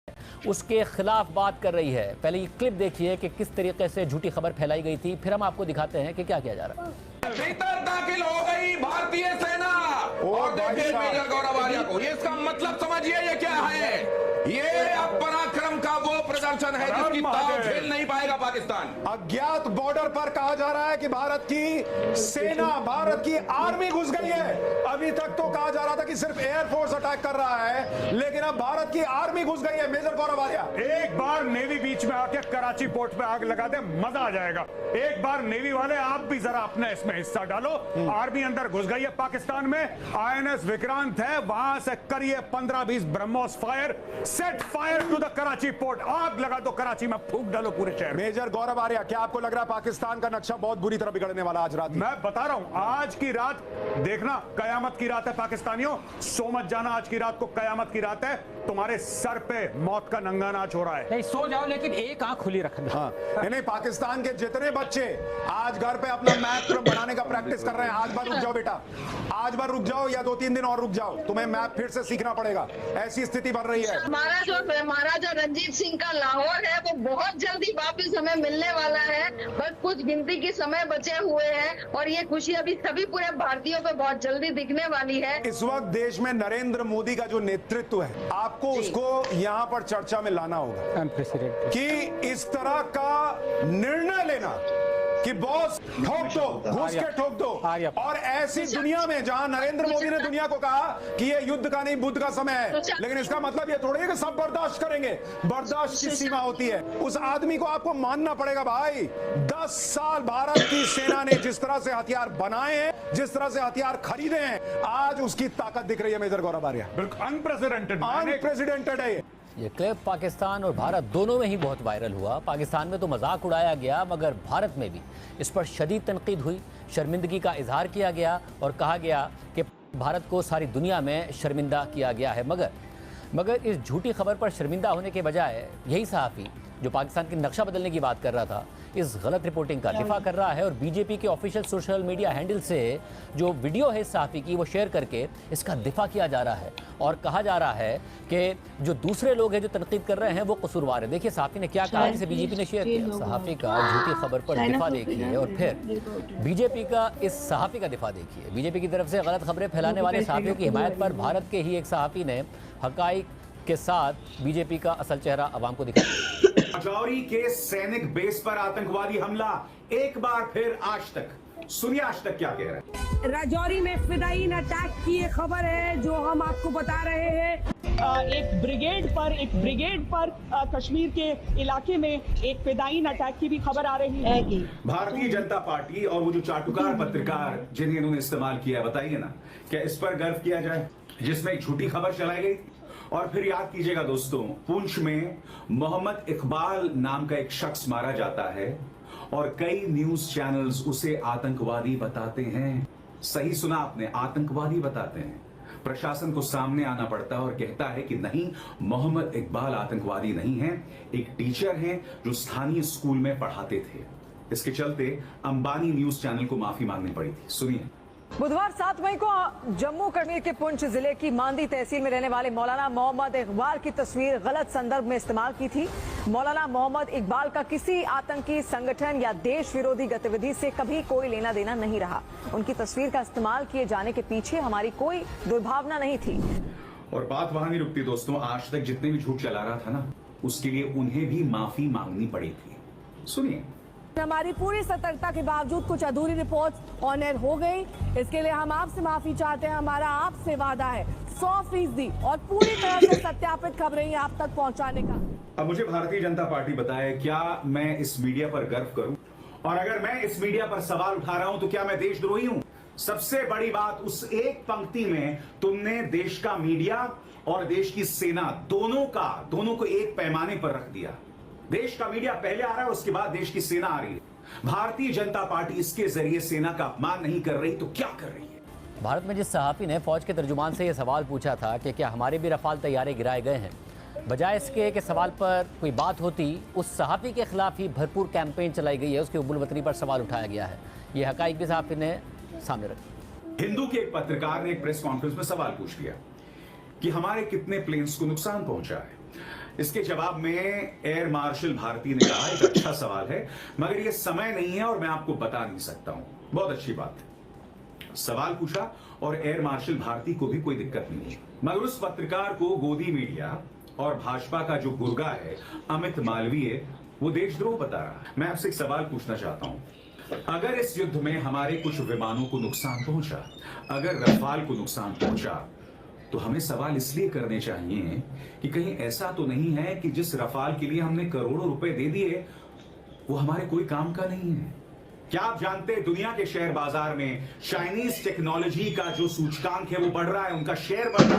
उसके खिलाफ बात कर रही है। पहले ये क्लिप देखिए कि किस तरीके से झूठी खबर फैलाई गई थी, फिर हम आपको दिखाते हैं कि क्या किया जा रहा है। भीतर दाखिल हो गई भारतीय सेना और देखिए मेजर गौरव आर्या को। ये इसका मतलब समझिए ये क्या है। ये अब पराक्रम का वो प्रदर्शन है जिसकी ताव झेल नहीं पाएगा पाकिस्तान। अज्ञात बॉर्डर पर कहा जा रहा है कि भारत की सेना, भारत की आर्मी घुस गई है। अभी तक तो कहा जा रहा था कि सिर्फ एयरफोर्स अटैक कर रहा है, लेकिन अब भारत की आर्मी घुस गई है। मेजर गौरव आर्या, एक बार नेवी बीच में आके कराची पोर्ट पे आग लगा दे, मजा आ जाएगा। एक बार नेवी वाले आप भी जरा अपने इसमें हिस्सा डालो। आर्मी अंदर घुस गई है पाकिस्तान में। आईएनएस विक्रांत है, वहां से करिए 15-20 BrahMos fire, set fire to the Karachi port. आग लगा दो कराची में, फूंक डालो पूरे शहर। मेजर गौरव आर्या, क्या आपको लग रहा है पाकिस्तान का नक्शा बहुत बुरी तरह बिगड़ने वाला आज रात? मैं बता रहा हूं, आज की रात देखना कयामत की रात है पाकिस्तानियों। सो मत जाना, आज की रात को कयामत की रात है। तुम्हारे सर पे मौत का नंगा नाच हो रहा है। नहीं सो जाओ, लेकिन एक आंख खुली रखना। हाँ, नहीं, पाकिस्तान के जितने बच्चे आज घर पे अपना मैप बनाने का प्रैक्टिस कर रहे हैं, आज बार रुक जाओ बेटा, आज बार रुक जाओ या 2-3 दिन और रुक जाओ। तुम्हें मैप फिर से सीखना पड़ेगा, ऐसी स्थिति बन रही है। महाराजा रणजीत सिंह का लाहौर है वो बहुत जल्दी वापस हमें मिलने वाला है। बस कुछ गिनती के समय बचे हुए हैं और ये खुशी अभी सभी पूरे भारतीयों पे बहुत जल्दी दिखने वाली है। इस वक्त देश में नरेंद्र मोदी का जो नेतृत्व है, आपको उसको यहाँ पर चर्चा में लाना होगा कि इस तरह का निर्णय लेना कि बॉस ठोक दो, घुस के ठोक दो। और ऐसी दुनिया में जहां नरेंद्र मोदी ने दुनिया को कहा कि ये युद्ध का नहीं बुद्ध का समय है, लेकिन इसका मतलब ये थोड़ी है कि सब बर्दाश्त करेंगे। बर्दाश्त की सीमा होती है। उस आदमी को आपको मानना पड़ेगा भाई। 10 साल भारत की सेना ने जिस तरह से हथियार बनाए हैं, जिस तरह से हथियार खरीदे हैं, आज उसकी ताकत दिख रही है। मेजर गौरव आर्या, बिल्कुल अनप्रेसिडेंटेड है। ये क्लिप पाकिस्तान और भारत दोनों में ही बहुत वायरल हुआ। पाकिस्तान में तो मजाक उड़ाया गया, मगर भारत में भी इस पर शदीद तनकीद हुई, शर्मिंदगी का इजहार किया गया और कहा गया कि भारत को सारी दुनिया में शर्मिंदा किया गया है। मगर इस झूठी खबर पर शर्मिंदा होने के बजाय यही सहाफ़ी जो पाकिस्तान की नक्शा बदलने की बात कर रहा था, इस गलत रिपोर्टिंग का दिफा कर रहा है और बीजेपी के ऑफिशियल सोशल मीडिया हैंडल से जो वीडियो है इस सहाफ़ी की वो शेयर करके इसका दिफा किया जा रहा है और कहा जा रहा है कि जो दूसरे लोग हैं जो तनकीद कर रहे हैं वो कसूरवार है। देखिए सहाफ़ी ने क्या कहा, जिसे बीजेपी ने शेयर किया। सहाफ़ी का झूठी खबर पर दिफा देखिए और फिर बीजेपी का इस सहाफ़ी का दिफा देखिए। बीजेपी की तरफ से गलत खबरें फैलाने वाले सहाफ़ियों की हिमायत पर भारत के ही एक सहाफ़ी ने हकाइक के साथ बीजेपी का असल चेहरा अवाम को दिखाया। राजौरी के सैनिक बेस पर आतंकवादी हमला एक बार फिर। आज तक सुनिए, आज तक क्या कह रहे हैं। राजौरी में फिदायीन अटैक की ये खबर है जो हम आपको बता रहे हैं। एक ब्रिगेड पर कश्मीर के इलाके में एक फिदायीन अटैक की भी खबर आ रही है। भारतीय जनता पार्टी और वो जो चाटुकार पत्रकार जिन्हें इन्होंने इस्तेमाल किया, बताइए ना, क्या इस पर गर्व किया जाए जिसमें एक झूठी खबर चलाई गई। और फिर याद कीजिएगा दोस्तों, पुंछ में मोहम्मद इकबाल नाम का एक शख्स मारा जाता है और कई न्यूज चैनल्स उसे आतंकवादी बताते हैं। सही सुना आपने, आतंकवादी बताते हैं। प्रशासन को सामने आना पड़ता है और कहता है कि नहीं, मोहम्मद इकबाल आतंकवादी नहीं है, एक टीचर हैं जो स्थानीय स्कूल में पढ़ाते थे। इसके चलते अंबानी न्यूज चैनल को माफी मांगनी पड़ी थी। सुनिए। बुधवार 7 मई को जम्मू कश्मीर के पुंछ जिले की मांदी तहसील में रहने वाले मौलाना मोहम्मद इकबाल की तस्वीर गलत संदर्भ में इस्तेमाल की थी। मौलाना मोहम्मद इकबाल का किसी आतंकी संगठन या देश विरोधी गतिविधि से कभी कोई लेना देना नहीं रहा। उनकी तस्वीर का इस्तेमाल किए जाने के पीछे हमारी कोई दुर्भावना नहीं थी। और बात वहां नहीं रुकती दोस्तों, आज तक जितने भी झूठ चला रहा था ना, उसके लिए उन्हें भी माफी मांगनी पड़ी थी। सुनिए। हमारी पूरी सतर्कता के बावजूद कुछ अधूरी रिपोर्ट ऑन एयर हो गई, इसके लिए हम आपसे माफी चाहते हैं। हमारा आपसे वादा है 100% और पूरी तरह से सत्यापित खबरें आप तक पहुंचाने का। अब मुझे भारतीय जनता पार्टी बताए, क्या मैं इस मीडिया पर गर्व करूं? और अगर मैं इस मीडिया पर सवाल उठा रहा हूं तो क्या मैं देशद्रोही हूं? सबसे बड़ी बात, उस एक पंक्ति में तुमने देश का मीडिया और देश की सेना दोनों को एक पैमाने पर रख दिया। देश का मीडिया पहले आ रहा है, उसके बाद देश की सेना आ रही है। भारतीय जनता पार्टी इसके जरिए सेना का अपमान नहीं कर रही तो क्या कर रही है? भारत में जिस सहाफ़ी ने फौज के तर्जुमान से यह सवाल पूछा था कि क्या हमारे भी रफाल तैयारे गिराए गए हैं, बजाय इसके कि सवाल पर कोई बात होती, उस सहाफ़ी के खिलाफ ही भरपूर कैंपेन चलाई गई है, उसके उबुल वतनी पर सवाल उठाया गया है। ये हकाइक भी सहाफ़ी ने सामने रखी। हिंदू के एक पत्रकार ने एक प्रेस कॉन्फ्रेंस में सवाल पूछ लिया कि हमारे कितने प्लेन्स को नुकसान पहुंचा है। इसके जवाब में एयर मार्शल भारती ने कहा, एक अच्छा सवाल है मगर यह समय नहीं है और मैं आपको बता नहीं सकता हूं। बहुत अच्छी बात है, सवाल पूछा और एयर मार्शल भारती को भी कोई दिक्कत नहीं है, मगर उस पत्रकार को गोदी मीडिया और भाजपा का जो गुर्गा है अमित मालवीय, वो देशद्रोह बता रहा है। मैं आपसे एक सवाल पूछना चाहता हूं, अगर इस युद्ध में हमारे कुछ विमानों को नुकसान पहुंचा, अगर रफाल को नुकसान पहुंचा, तो हमें सवाल इसलिए करने चाहिए कि कहीं ऐसा तो नहीं है कि जिस रफाल के लिए हमने करोड़ों रुपए दे दिए वो हमारे कोई काम का नहीं है। क्या आप जानते हैं दुनिया के शेयर बाजार में चाइनीज टेक्नोलॉजी का जो सूचकांक है वो बढ़ रहा है, उनका शेयर बढ़ रहा है।